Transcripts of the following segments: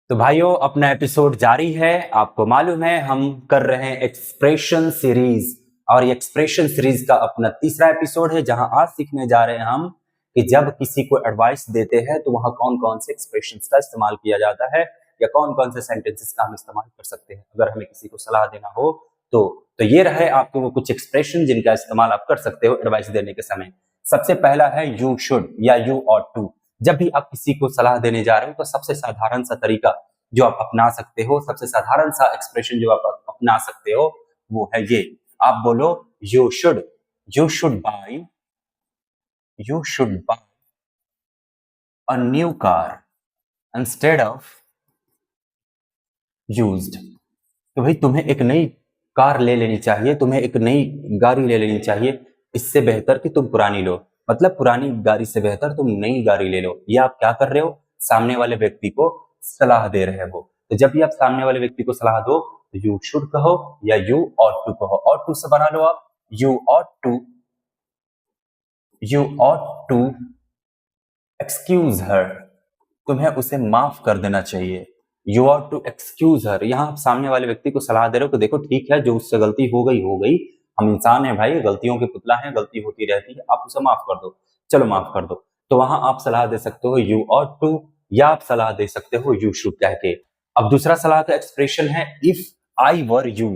तो भाइयों अपना एपिसोड जारी है। आपको मालूम है हम कर रहे हैं एक्सप्रेशन सीरीज और ये एक्सप्रेशन सीरीज का अपना तीसरा एपिसोड है जहां आज सीखने जा रहे हैं हम कि जब किसी को एडवाइस देते हैं तो वहां कौन कौन से एक्सप्रेशंस का इस्तेमाल किया जाता है या कौन कौन से सेंटेंसेस का हम इस्तेमाल कर सकते हैं अगर हमें किसी को सलाह देना हो तो ये रहे आपको वो कुछ एक्सप्रेशन जिनका इस्तेमाल आप कर सकते हो एडवाइस देने के समय। सबसे पहला है यू शुड या यू ऑट टू। जब भी आप किसी को सलाह देने जा रहे हो तो सबसे साधारण सा तरीका जो आप अपना सकते हो, सबसे साधारण सा एक्सप्रेशन जो आप अपना सकते हो वो है ये। आप बोलो you should buy a new car instead of used. तो भाई तुम्हें एक नई कार ले लेनी चाहिए, तुम्हें एक नई गाड़ी ले लेनी चाहिए, इससे बेहतर कि तुम पुरानी लो। मतलब पुरानी गाड़ी से बेहतर तुम नई गाड़ी ले लो। ये आप क्या कर रहे हो? सामने वाले व्यक्ति को सलाह दे रहे हो। तो जब भी आप सामने वाले व्यक्ति को सलाह दो तो यू शुड कहो या यू ऑट टू कहो। ऑट टू से बना लो आप यू ऑट टू एक्सक्यूज हर। तुम्हें उसे माफ कर देना चाहिए। यू आर टू एक्सक्यूज हर। यहाँ आप सामने वाले व्यक्ति को सलाह दे रहे हो कि देखो ठीक है, जो उससे गलती हो गई, हम इंसान हैं भाई, गलतियों के पुतला हैं, गलती होती रहती है, आप उसे माफ कर दो, चलो माफ कर दो। तो वहां आप सलाह दे सकते हो यू ऑट टू या आप सलाह दे सकते हो यू शुड कह के। अब दूसरा सलाह का एक्सप्रेशन है इफ आई वर यू।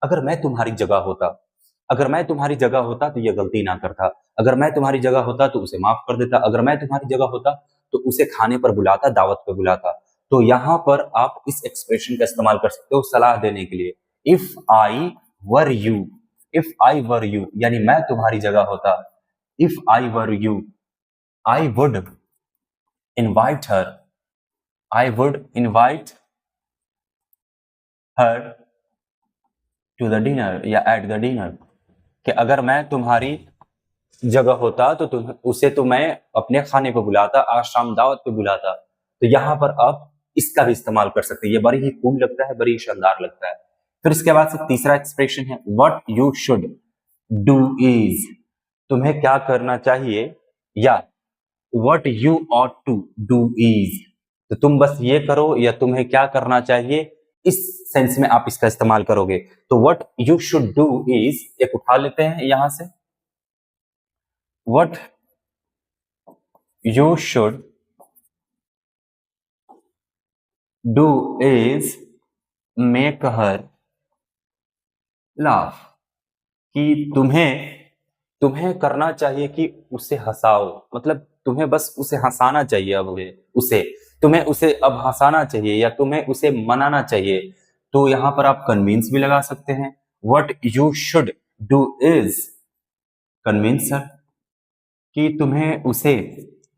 अगर मैं तुम्हारी जगह होता तो यह गलती ना करता। अगर मैं तुम्हारी जगह होता तो उसे माफ कर देता। अगर मैं तुम्हारी जगह होता तो उसे खाने पर बुलाता, दावत पर बुलाता। तो यहां पर आप इस एक्सप्रेशन का इस्तेमाल कर सकते हो सलाह देने के लिए। इफ आई वर यू यानी मैं तुम्हारी जगह होता। If I were you I would invite her to the dinner या एट द डिनर। कि अगर मैं तुम्हारी जगह होता तो मैं अपने खाने पे बुलाता, आज शाम दावत पे बुलाता। तो यहाँ पर आप इसका भी इस्तेमाल कर सकते हैं। ये बड़ी ही कूल लगता है, बड़ी ही शानदार लगता है। फिर इसके बाद से तीसरा एक्सप्रेशन है what you should do is. तुम्हें क्या करना चाहिए या what you ought to do is. तो तुम बस ये करो या तुम्हें क्या करना चाहिए, इस सेंस में आप इसका इस्तेमाल करोगे। तो what you should do is एक उठा लेते हैं यहां से। What you should do is make her laugh। कि तुम्हें करना चाहिए कि उसे हंसाओ। मतलब तुम्हें बस उसे हंसाना चाहिए। तुम्हें उसे अब हंसाना चाहिए या तुम्हें उसे मनाना चाहिए। तो यहां पर आप कन्विंस भी लगा सकते हैं। What you should do is convince her, कि तुम्हें उसे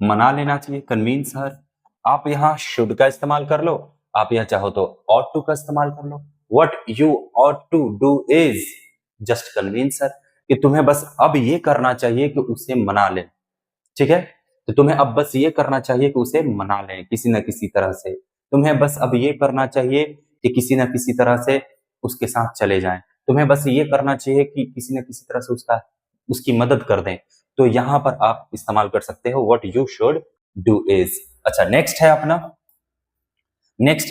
मना लेना चाहिए, कन्विंस हर। आप यहाँ शुड का इस्तेमाल कर लो, आप यहाँ चाहो तो ऑट टू का इस्तेमाल कर लो। What you ought to do is just convince her, कि तुम्हें बस अब ये करना चाहिए कि उसे मना ले। ठीक है, तो तुम्हें अब बस ये करना चाहिए कि उसे मना लें किसी न किसी तरह से। तुम्हें बस अब ये करना चाहिए कि किसी न किसी तरह से उसके साथ चले जाएं। तुम्हें बस ये करना चाहिए कि किसी न किसी तरह से उसकी मदद कर दें। तो यहां पर आप इस्तेमाल कर सकते हो what you should do is. अच्छा, नेक्स्ट है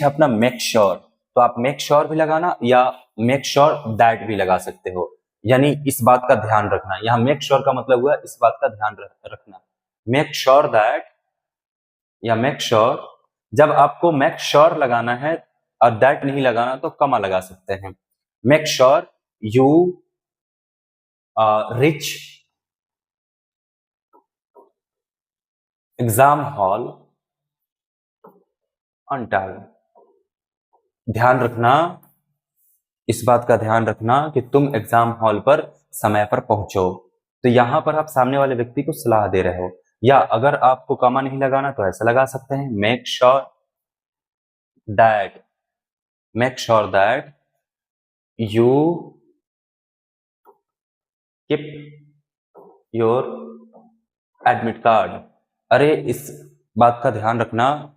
अपना मेक श्योर। तो आप मेक श्योर भी लगाना या मेक श्योर दैट भी लगा सकते हो। यानी इस बात का ध्यान रखना। यहाँ मेक श्योर का मतलब हुआ इस बात का ध्यान रखना। मेक श्योर दैट या मेक श्योर। जब आपको मेक श्योर लगाना है और दैट नहीं लगाना तो कमा लगा सकते हैं। Make sure you rich exam hall on time. ध्यान रखना, इस बात का ध्यान रखना कि तुम एग्जाम हॉल पर समय पर पहुंचो। तो यहां पर आप सामने वाले व्यक्ति को सलाह दे रहे हो। या अगर आपको कॉमा नहीं लगाना तो ऐसा लगा सकते हैं make sure that you keep your admit card. अरे इस बात का ध्यान रखना,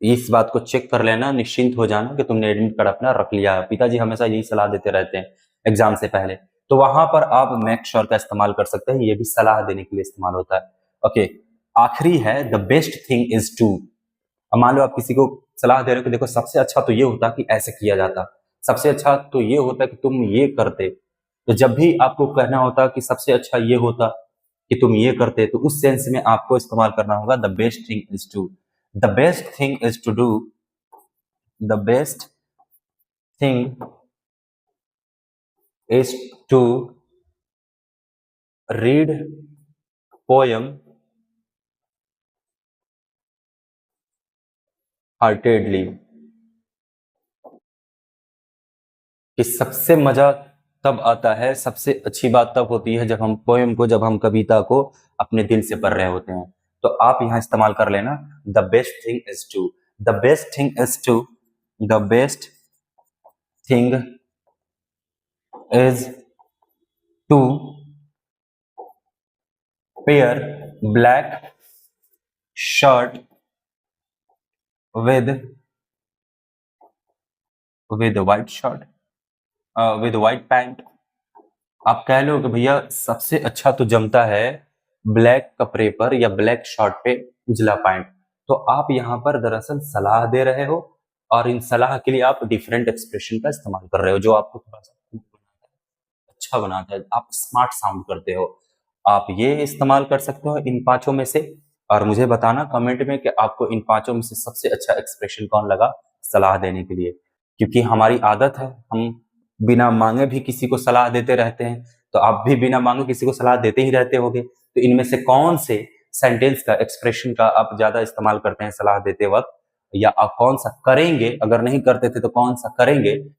इस बात को चेक कर लेना, निश्चिंत हो जाना कि तुमने एडमिट कार्ड अपना रख लिया है। पिताजी हमेशा यही सलाह देते रहते हैं एग्जाम से पहले। तो वहां पर आप मेक श्योर का इस्तेमाल कर सकते हैं। ये भी सलाह देने के लिए इस्तेमाल होता है। ओके, आखिरी है the best thing is to. मान लो आप किसी को सलाह दे रहे हो कि देखो सबसे अच्छा तो ये होता कि ऐसे किया जाता, सबसे अच्छा तो ये होता कि तुम ये करते। तो जब भी आपको कहना होता कि सबसे अच्छा ये होता कि तुम ये करते, तो उस सेंस में आपको इस्तेमाल करना होगा the best thing is to, the best thing is to do, the best thing is to read poem heartedly। कि सबसे मजा तब आता है, सबसे अच्छी बात तब होती है जब हम पोएम को, जब हम कविता को अपने दिल से पढ़ रहे होते हैं। तो आप यहाँ इस्तेमाल कर लेना the best thing is to, the best thing is to, the best thing is to pair black shirt with white shirt with white pant. आप कह लो कि भैया सबसे अच्छा तो जमता है ब्लैक कपड़े पर या ब्लैक शर्ट पे उजला पैंट। तो आप यहाँ पर दरअसल सलाह दे रहे हो और इन सलाह के लिए आप डिफरेंट एक्सप्रेशन का इस्तेमाल कर रहे हो जो आपको थोड़ा सा अच्छा बनाता है, आप स्मार्ट साउंड करते हो। आप ये इस्तेमाल कर सकते हो इन पांचों में से, और मुझे बताना कमेंट में कि आपको इन पांचों में से सबसे अच्छा एक्सप्रेशन कौन लगा सलाह देने के लिए। क्योंकि हमारी आदत है, हम बिना मांगे भी किसी को सलाह देते रहते हैं, तो आप भी बिना मांगे किसी को सलाह देते ही रहते होगे। तो इनमें से कौन से सेंटेंस का, एक्सप्रेशन का आप ज्यादा इस्तेमाल करते हैं सलाह देते वक्त, या आप कौन सा करेंगे, अगर नहीं करते थे तो कौन सा करेंगे